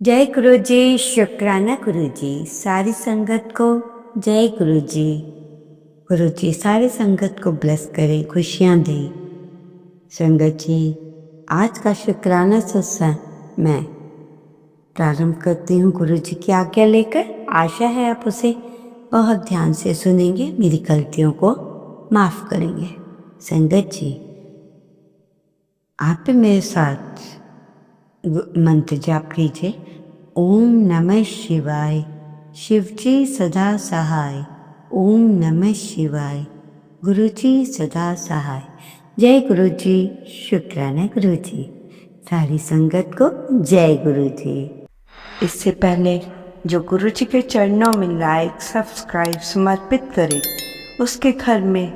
जय गुरु जी, शुक्राना गुरु जी। सारी संगत को जय गुरु जी। गुरु जी सारी संगत को ब्लेस करें, खुशियाँ दें। संगत जी, आज का शुक्राना सत्संग मैं प्रारंभ करती हूँ गुरु जी की आज्ञा लेकर। आशा है आप उसे बहुत ध्यान से सुनेंगे, मेरी गलतियों को माफ करेंगे। संगत जी, आप भी मेरे साथ मंत्र जाप कीजिए। ओम नमः शिवाय, शिवजी सदा सहाय। ओम नमः शिवाय, गुरुजी सदा सहाय। जय गुरु जी, शुक्राना गुरु जी। सारी संगत को जय गुरु जी। इससे पहले जो गुरु जी के चरणों में लाइक सब्सक्राइब समर्पित करे, उसके घर में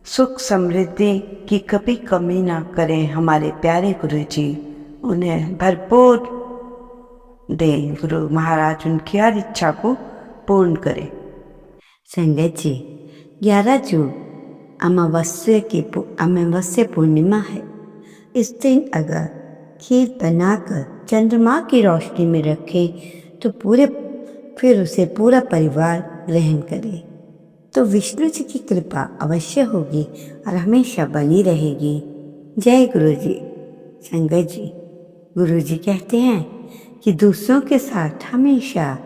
सुख समृद्धि की कभी कमी ना करें। हमारे प्यारे गुरु जी उन्हें भरपूर दें। गुरु महाराज उनकी हर इच्छा को पूर्ण करें। संगत जी, 11 जून अमावस्या पूर्णिमा है। इस दिन अगर खीर बनाकर चंद्रमा की रोशनी में रखें तो फिर उसे पूरा परिवार ग्रहण करे तो विष्णु जी की कृपा अवश्य होगी और हमेशा बनी रहेगी। जय गुरु जी। संगत जी, गुरु जी कहते हैं कि दूसरों के साथ हमेशा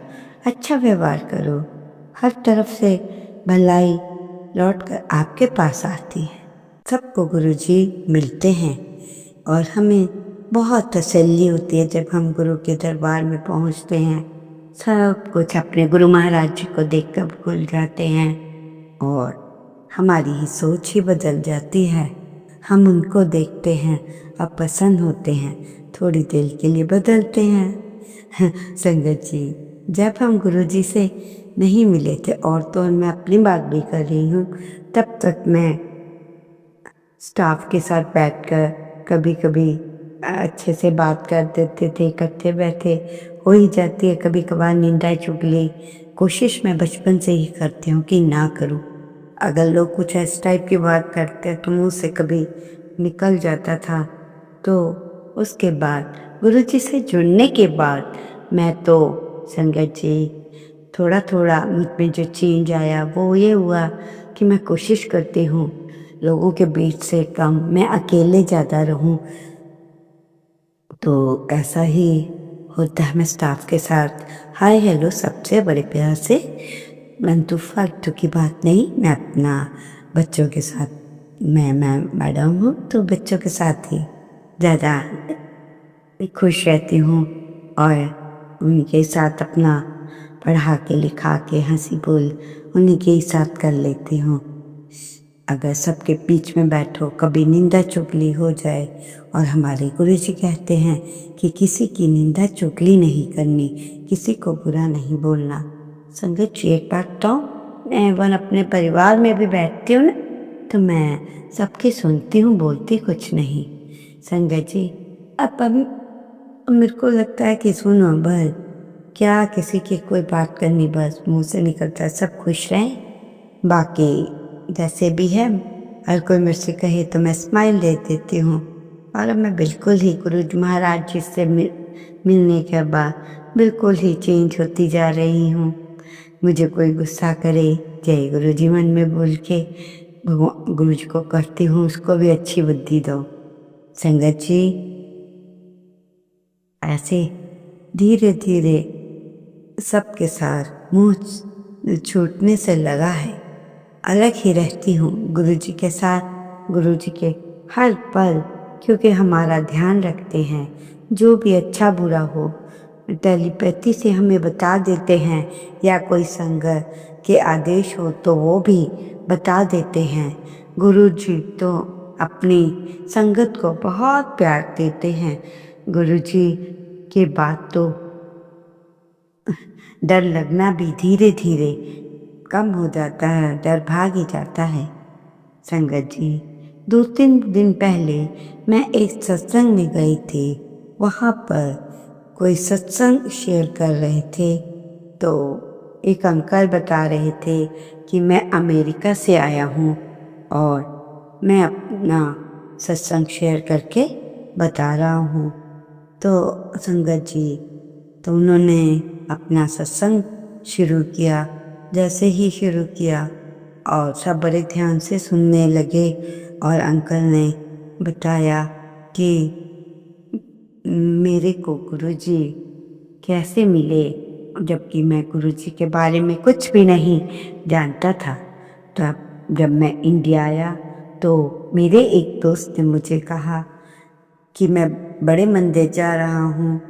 अच्छा व्यवहार करो, हर तरफ से भलाई लौटकर आपके पास आती है। सबको गुरु जी मिलते हैं और हमें बहुत तसल्ली होती है जब हम गुरु के दरबार में पहुंचते हैं। सब कुछ अपने गुरु महाराज जी को देखकर भूल जाते हैं और हमारी ही सोच ही बदल जाती है। हम उनको देखते हैं और पसंद होते हैं, थोड़ी देर के लिए बदलते हैं। संगत जी, जब हम गुरु जी से नहीं मिले थे, और तो मैं अपनी बात भी कर रही हूँ, तब तक मैं स्टाफ के साथ बैठकर कभी कभी अच्छे से बात कर देते थे, इकट्ठे बैठे हो ही जाती है कभी कभार निंदा चुगली। कोशिश मैं बचपन से ही करती हूँ कि ना करूँ। अगर लोग कुछ इस टाइप की बात करते हैं तो मुँह से कभी निकल जाता था। तो उसके बाद गुरुजी से जुड़ने के बाद मैं तो संगत जी थोड़ा थोड़ा मुझ में जो चेंज आया वो ये हुआ कि मैं कोशिश करती हूँ लोगों के बीच से कम, मैं अकेले ज़्यादा रहूं। तो ऐसा ही होता है। मैं स्टाफ के साथ हाय हेलो सबसे बड़े प्यार से, परंतु फालतू की बात नहीं। मैं अपना बच्चों के साथ, मैं मैडम हूँ तो बच्चों के साथ ही ज़्यादा खुश रहती हूँ और उनके साथ अपना पढ़ा के लिखा के हंसी बोल उन्हीं के ही साथ कर लेती हूँ। अगर सबके बीच में बैठो कभी निंदा चुगली हो जाए, और हमारे गुरु जी कहते हैं कि किसी की निंदा चुगली नहीं करनी, किसी को बुरा नहीं बोलना। संगत जी, एक बात तो मैं वन अपने परिवार में भी बैठती हूँ ना, तो मैं सबकी सुनती हूँ, बोलती कुछ नहीं। संगत जी, अब मेरे को लगता है कि सुनो बस, क्या किसी की कोई बात करनी, बस मुंह से निकलता है सब खुश रहें। बाकी जैसे भी है, हर कोई मेरे से कहे तो मैं स्माइल दे देती हूँ। और अब मैं बिल्कुल ही गुरु जी महाराज जी से मिलने के बाद बिल्कुल ही चेंज होती जा रही हूँ। मुझे कोई गुस्सा करे, जय गुरु जी मन में बोल के भगवान गुरु जी को करती हूँ, उसको भी अच्छी बुद्धि दो। संगत जी, ऐसे धीरे धीरे सबके साथ मुंह छूटने से लगा है। अलग ही रहती हूँ गुरु जी के साथ, गुरु जी के हर पल, क्योंकि हमारा ध्यान रखते हैं। जो भी अच्छा बुरा हो टेलीपैथी से हमें बता देते हैं, या कोई संगत के आदेश हो तो वो भी बता देते हैं। गुरु जी तो अपनी संगत को बहुत प्यार देते हैं। गुरु जी के बाद तो डर लगना भी धीरे धीरे कम हो जाता है, डर भाग ही जाता है। संगत जी, 2-3 दिन पहले मैं एक सत्संग में गई थी। वहाँ पर कोई सत्संग शेयर कर रहे थे, तो एक अंकल बता रहे थे कि मैं अमेरिका से आया हूँ और मैं अपना सत्संग शेयर करके बता रहा हूँ। तो संगत जी, तो उन्होंने अपना सत्संग शुरू किया। जैसे ही शुरू किया और सब बड़े ध्यान से सुनने लगे और अंकल ने बताया कि मेरे को गुरुजी कैसे मिले, जबकि मैं गुरुजी के बारे में कुछ भी नहीं जानता था। तो अब जब मैं इंडिया आया तो मेरे एक दोस्त ने मुझे कहा कि मैं बड़े मंदिर जा रहा हूँ,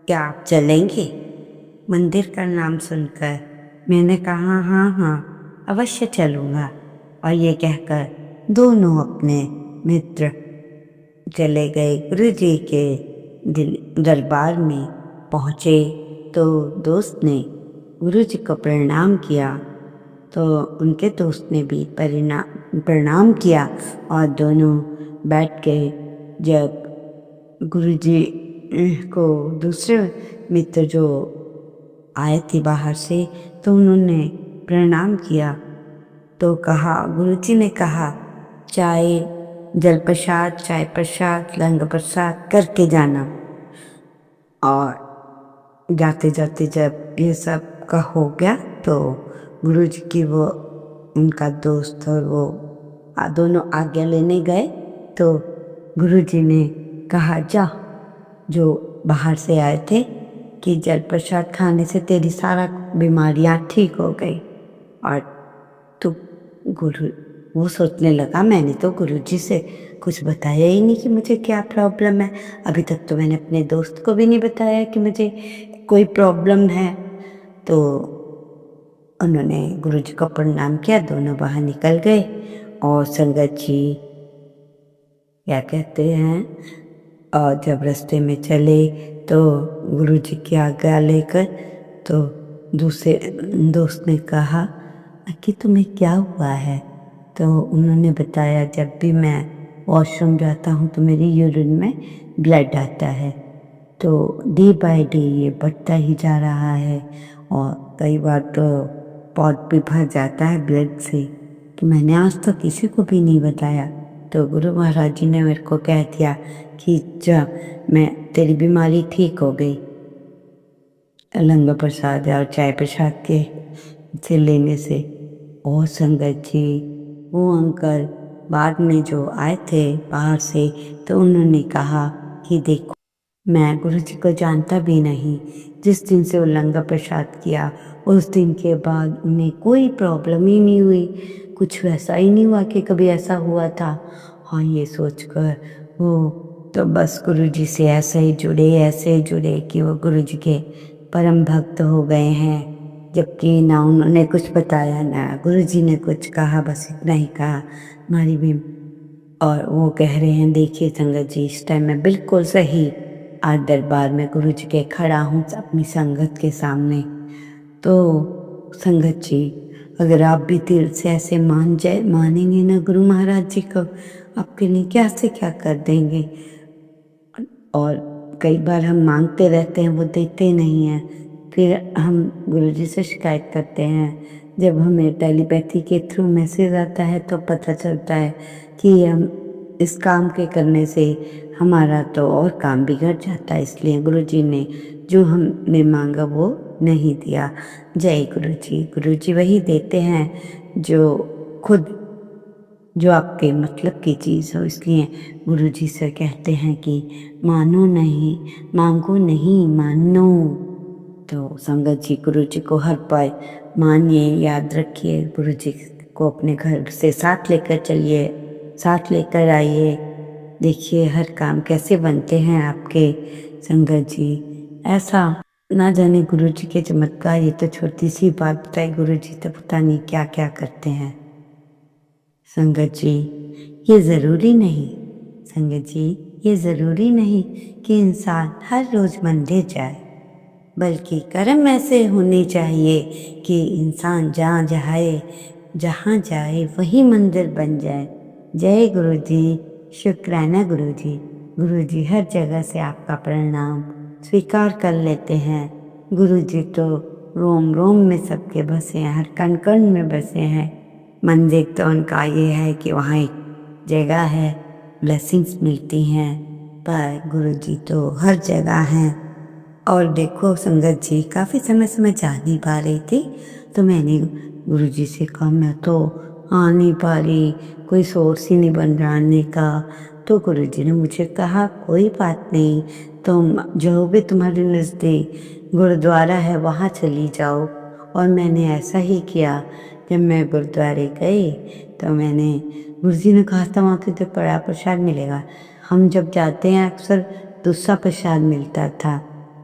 क्या आप चलेंगे? मंदिर का नाम सुनकर मैंने कहा हाँ हाँ अवश्य चलूँगा। और ये कहकर दोनों अपने मित्र चले गए गुरुजी के दरबार में। पहुँचे तो दोस्त ने गुरुजी को प्रणाम किया, तो उनके दोस्त ने भी प्रणाम किया और दोनों बैठ गए। जब गुरुजी को दूसरे मित्र जो आए थे बाहर से, तो उन्होंने प्रणाम किया तो कहा, गुरुजी ने कहा चाय जल प्रसाद, चाय प्रसाद, लंग प्रसाद करके जाना। और जाते जाते जब ये सब का हो गया तो गुरुजी की वो उनका दोस्त और वो दोनों आज्ञा लेने गए। तो गुरुजी ने कहा जा, जो बाहर से आए थे, कि जल प्रसाद खाने से तेरी सारा बीमारियां ठीक हो गई। और तो वो सोचने लगा मैंने तो गुरुजी से कुछ बताया ही नहीं कि मुझे क्या प्रॉब्लम है। अभी तक तो मैंने अपने दोस्त को भी नहीं बताया कि मुझे कोई प्रॉब्लम है। तो उन्होंने गुरुजी को प्रणाम किया, दोनों बाहर निकल गए। और संगत जी क्या कहते हैं, और जब रास्ते में चले तो गुरुजी की आज्ञा लेकर तो दूसरे दोस्त ने कहा कि तुम्हें क्या हुआ है? तो उन्होंने बताया जब भी मैं वॉशरूम जाता हूँ तो मेरी यूरिन में ब्लड आता है, तो डे बाय डे ये बढ़ता ही जा रहा है और कई बार तो पॉट भी भर जाता है ब्लड से। तो मैंने आज तक किसी को भी नहीं बताया। तो गुरु महाराज जी ने मेरे को कह दिया कि जा, मैं तेरी बीमारी ठीक हो गई लंगर प्रसाद और चाय प्रसाद के से लेने से। और संगत जी वो अंकल बाद में जो आए थे बाहर से, तो उन्होंने कहा कि देखो मैं गुरुजी को जानता भी नहीं। जिस दिन से वो लंगर प्रसाद किया उस दिन के बाद उन्हें कोई प्रॉब्लम ही नहीं हुई, कुछ वैसा ही नहीं हुआ कि कभी ऐसा हुआ था। हाँ, ये सोचकर वो तो बस गुरुजी से ऐसे ही जुड़े कि वो गुरुजी के परम भक्त हो गए हैं। जबकि ना उन्होंने कुछ बताया ना गुरुजी ने कुछ कहा, बस इतना ही कहा हमारी भी। और वो कह रहे हैं देखिए संगत जी इस टाइम मैं बिल्कुल सही आज दरबार में गुरुजी के खड़ा हूँ अपनी संगत के सामने। तो संगत जी अगर आप भी दिल से ऐसे मानेंगे ना गुरु महाराज जी को, आपके लिए क्या से क्या कर देंगे। और कई बार हम मांगते रहते हैं वो देते नहीं हैं, फिर हम गुरुजी से शिकायत करते हैं। जब हमें टेलीपैथी के थ्रू मैसेज आता है तो पता चलता है कि हम इस काम के करने से हमारा तो और काम बिगड़ जाता है। इसलिए गुरुजी ने जो हमने मांगा वो नहीं दिया। जय गुरुजी। गुरुजी वही देते हैं जो आपके मतलब की चीज़ हो। इसलिए गुरुजी से कहते हैं कि मानो नहीं, मांगो नहीं, मानो। तो संगत जी गुरुजी को हर पल मानिए, याद रखिए, गुरुजी को अपने घर से साथ लेकर चलिए, साथ लेकर आइए। देखिए हर काम कैसे बनते हैं आपके संगत जी। ऐसा ना जाने गुरुजी के चमत्कार, ये तो छोटी सी बात बताई, गुरुजी तो पता नहीं क्या क्या करते हैं। संगत जी ये ज़रूरी नहीं, संगत जी ये ज़रूरी नहीं कि इंसान हर रोज़ मंदिर जाए, बल्कि कर्म ऐसे होने चाहिए कि इंसान जहाँ जाए वही मंदिर बन जाए। जय गुरु जी। शुक्राना गुरु जी। गुरु जी हर जगह से आपका प्रणाम स्वीकार कर लेते हैं। गुरु जी तो रोम रोम में सबके बसे हैं, हर कण कण में बसे हैं। मंदिर तो उनका ये है कि वहाँ एक जगह है, ब्लेसिंग्स मिलती हैं, पर गुरु जी तो हर जगह हैं और देखो संगत जी काफ़ी समय से मैं जा नहीं पा रही थी, तो मैंने गुरुजी से कहा मैं तो आ नहीं पा रही, कोई सोर्स ही नहीं बन रहा आने का। तो गुरुजी ने मुझे कहा कोई बात नहीं, तुम जो भी तुम्हारे नज़दीक गुरुद्वारा है वहाँ चली जाओ। और मैंने ऐसा ही किया। जब मैं गुरुद्वारे गई तो मैंने गुरुजी ने कहा था वहाँ तुझे बड़ा प्रसाद मिलेगा। हम जब जाते हैं अक्सर दूसरा प्रसाद मिलता था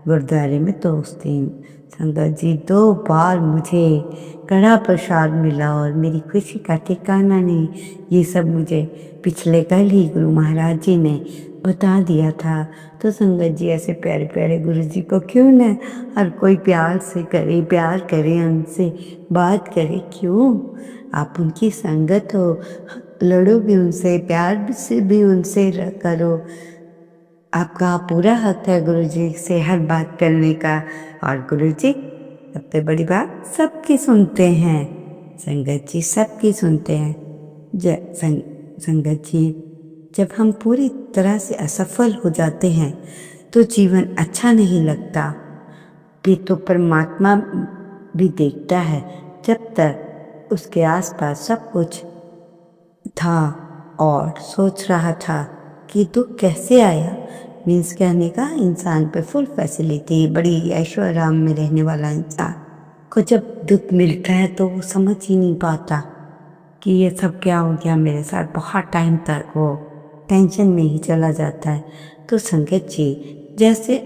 गुरुद्वारे में, तो उस दिन संगत जी 2 बार मुझे कड़ा प्रसाद मिला और मेरी खुशी का ठिकाना नहीं। ये सब मुझे पिछले कल ही गुरु महाराज जी ने बता दिया था। तो संगत जी ऐसे प्यारे प्यारे गुरु जी को क्यों न हर कोई प्यार से करे, प्यार करे, उनसे बात करे। क्यों, आप उनकी संगत हो, लड़ो भी उनसे, प्यार से भी उनसे करो। आपका पूरा हक है गुरुजी से हर बात करने का। और गुरुजी सबसे बड़ी बात सबकी सुनते हैं। संगत जी सबकी सुनते हैं। संगत जी जब हम पूरी तरह से असफल हो जाते हैं तो जीवन अच्छा नहीं लगता। ये तो परमात्मा भी देखता है। जब तक उसके आसपास सब कुछ था और सोच रहा था कि दुख कैसे आया, मीन्स कहने का इंसान पे फुल फैसिलिटी, बड़ी ऐशो आराम में रहने वाला इंसान को जब दुख मिलता है तो वो समझ ही नहीं पाता कि ये सब क्या हो गया मेरे साथ। बहुत टाइम तक वो टेंशन में ही चला जाता है। तो संगत जी जैसे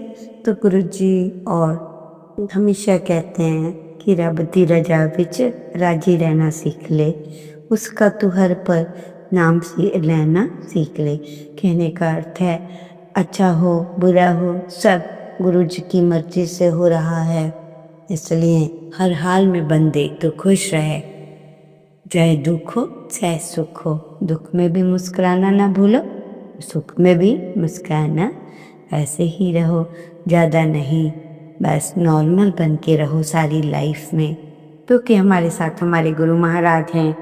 तो गुरु जी और हमेशा कहते हैं कि रब दी रजा विच राजी रहना सीख ले, उसका तू हर पर नाम लेना सीख ले। कहने का अर्थ है अच्छा हो बुरा हो सब गुरु जी की मर्जी से हो रहा है, इसलिए हर हाल में बंदे तो खुश रहे, चाहे दुख हो चाहे सुख हो। दुख में भी मुस्कुराना ना भूलो, सुख में भी मुस्कुराना। ऐसे ही रहो, ज़्यादा नहीं, बस नॉर्मल बन के रहो सारी लाइफ में, क्योंकि हमारे साथ हमारे गुरु महाराज हैं।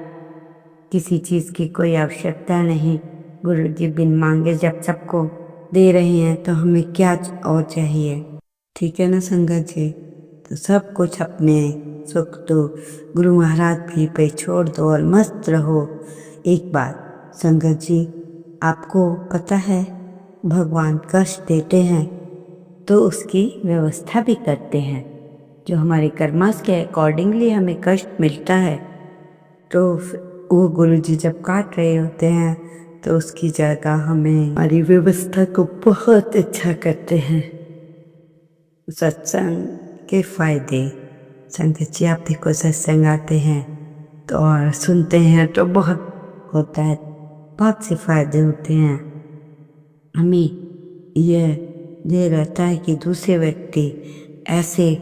किसी चीज़ की कोई आवश्यकता नहीं। गुरु जी बिन मांगे जब सबको दे रहे हैं तो हमें क्या और चाहिए। ठीक है ना संगत जी, तो सब कुछ अपने सुख दो, गुरु महाराज भी पे छोड़ दो और मस्त रहो। एक बात संगत जी, आपको पता है भगवान कष्ट देते हैं तो उसकी व्यवस्था भी करते हैं। जो हमारे कर्मास के अकॉर्डिंगली हमें कष्ट मिलता है तो वो गुरु जी जब काट रहे होते हैं तो उसकी जगह हमें हमारी व्यवस्था को बहुत अच्छा करते हैं। सत्संग के फायदे, संगत जी आप देखो सत्संग आते हैं तो और सुनते हैं तो बहुत होता है, बहुत से फायदे होते हैं। हमें ये रहता है कि दूसरे व्यक्ति ऐसे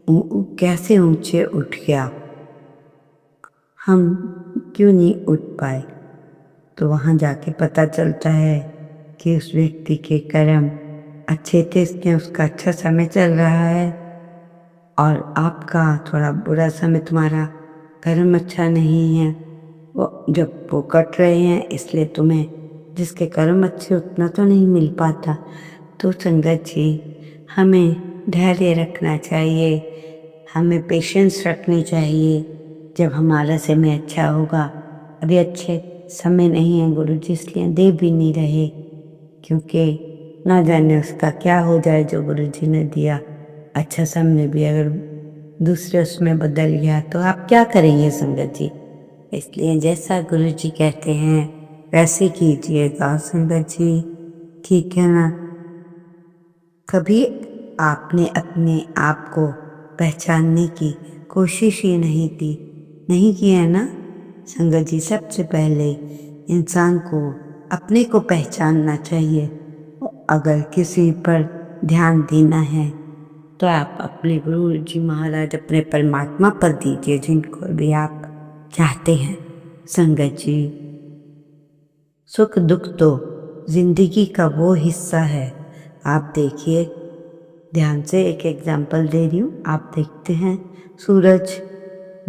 कैसे ऊंचे उठ गया, हम क्यों नहीं उठ पाए। तो वहाँ जाके पता चलता है कि उस व्यक्ति के कर्म अच्छे थे, इसलिए उसका अच्छा समय चल रहा है, और आपका थोड़ा बुरा समय, तुम्हारा कर्म अच्छा नहीं है, वो जब वो कट रहे हैं इसलिए तुम्हें जिसके कर्म अच्छे उतना तो नहीं मिल पाता। तो संगत जी हमें धैर्य रखना चाहिए, हमें पेशेंस रखनी चाहिए। जब हमारा समय अच्छा होगा, अभी अच्छे समय नहीं है गुरु जी इसलिए दे भी नहीं रहे, क्योंकि ना जाने उसका क्या हो जाए जो गुरु जी ने दिया। अच्छा समय भी अगर दूसरे उसमें बदल गया तो आप क्या करेंगे संगत जी। इसलिए जैसा गुरु जी कहते हैं वैसे कीजिएगा संगत जी, ठीक है ना। कभी आपने अपने आप को पहचानने की कोशिश ही नहीं की है ना संगत जी। सबसे पहले इंसान को अपने को पहचानना चाहिए। अगर किसी पर ध्यान देना है तो आप अपने गुरु जी महाराज, अपने परमात्मा पर दीजिए, जिनको भी आप चाहते हैं संगत जी। सुख दुख तो जिंदगी का वो हिस्सा है। आप देखिए, ध्यान से एक एग्जाम्पल दे रही हूँ, आप देखते हैं सूरज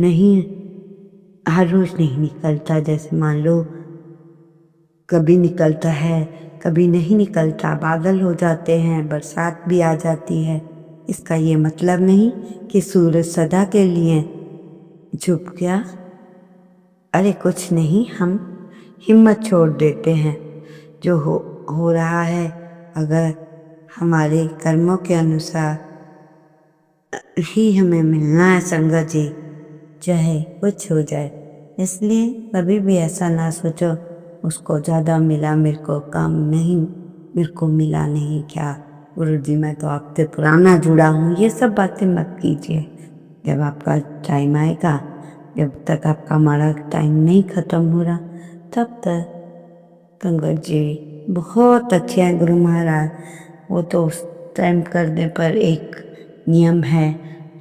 नहीं हर रोज नहीं निकलता, जैसे मान लो कभी निकलता है कभी नहीं निकलता, बादल हो जाते हैं, बरसात भी आ जाती है। इसका ये मतलब नहीं कि सूरज सदा के लिए झुक गया। अरे कुछ नहीं, हम हिम्मत छोड़ देते हैं। जो हो रहा है अगर हमारे कर्मों के अनुसार ही हमें मिलना है संगत जी, चाहे कुछ हो जाए। इसलिए कभी भी ऐसा ना सोचो उसको ज़्यादा मिला मेरे को कम नहीं, मेरे को मिला नहीं क्या, गुरुजी मैं तो आपसे पुराना जुड़ा हूँ, ये सब बातें मत कीजिए। जब आपका टाइम आएगा, जब तक आपका हमारा टाइम नहीं ख़त्म हो रहा तब तक संगत जी बहुत अच्छे हैं गुरु महाराज। वो तो उस टाइम करने पर एक नियम है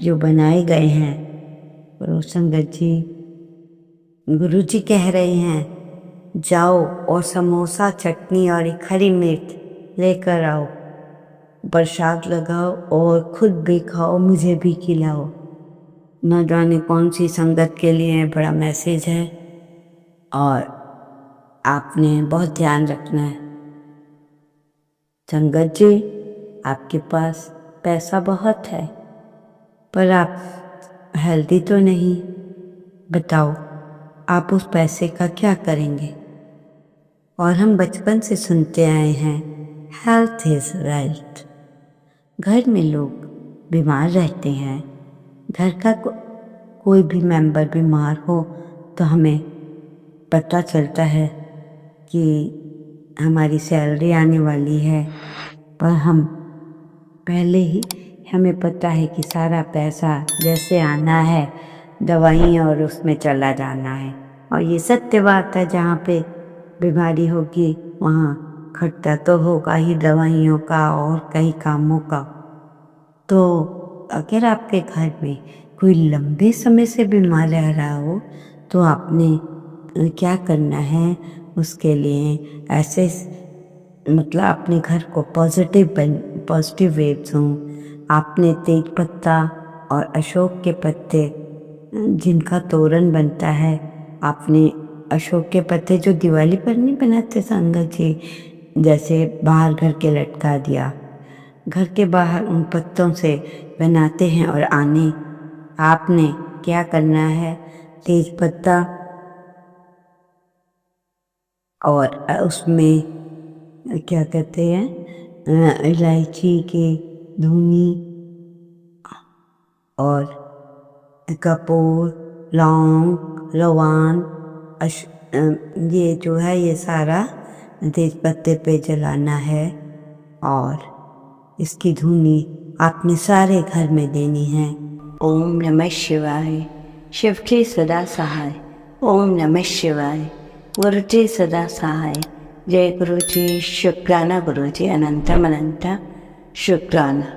जो बनाए गए हैं। पर संगत जी गुरु जी कह रहे हैं जाओ और समोसा चटनी और एक हरी मिर्च लेकर आओ, प्रसाद लगाओ और खुद भी खाओ, मुझे भी खिलाओ। न जाने कौन सी संगत के लिए बड़ा मैसेज है और आपने बहुत ध्यान रखना है। संगत जी आपके पास पैसा बहुत है पर आप हेल्दी तो नहीं। बताओ आप उस पैसे का क्या करेंगे? और हम बचपन से सुनते आए हैं हेल्थ इज वेल्थ। घर में लोग बीमार रहते हैं, घर का कोई भी मेंबर बीमार हो तो हमें पता चलता है कि हमारी सैलरी आने वाली है, पर हम पहले ही हमें पता है कि सारा पैसा जैसे आना है दवाई और उसमें चला जाना है। और ये सत्य बात है, जहाँ पे बीमारी होगी वहाँ खर्चा तो होगा ही दवाइयों का और कई कामों का। तो अगर आपके घर में कोई लंबे समय से बीमार रह रहा हो तो आपने क्या करना है, उसके लिए ऐसे मतलब अपने घर को पॉजिटिव वेब्स हों। आपने तेज पत्ता और अशोक के पत्ते जिनका तोरण बनता है, आपने अशोक के पत्ते जो दिवाली पर नहीं बनाते संगत जी, जैसे बाहर घर के लटका दिया, घर के बाहर उन पत्तों से बनाते हैं। और आपने क्या करना है, तेज पत्ता और उसमें क्या कहते हैं इलायची की धुनी और कपूर, लौंग, लवान, ये जो है ये सारा तेज पत्ते पे जलाना है और इसकी धुनी आपने सारे घर में देनी है। ओम नमः शिवाय। शिव के सदा सहाय। ओम नमः शिवाय। गुरु जी सदा सहाय। जय गुरु जी। शुक्राना गुरु जी, अनंतम अनंत शुक्राना।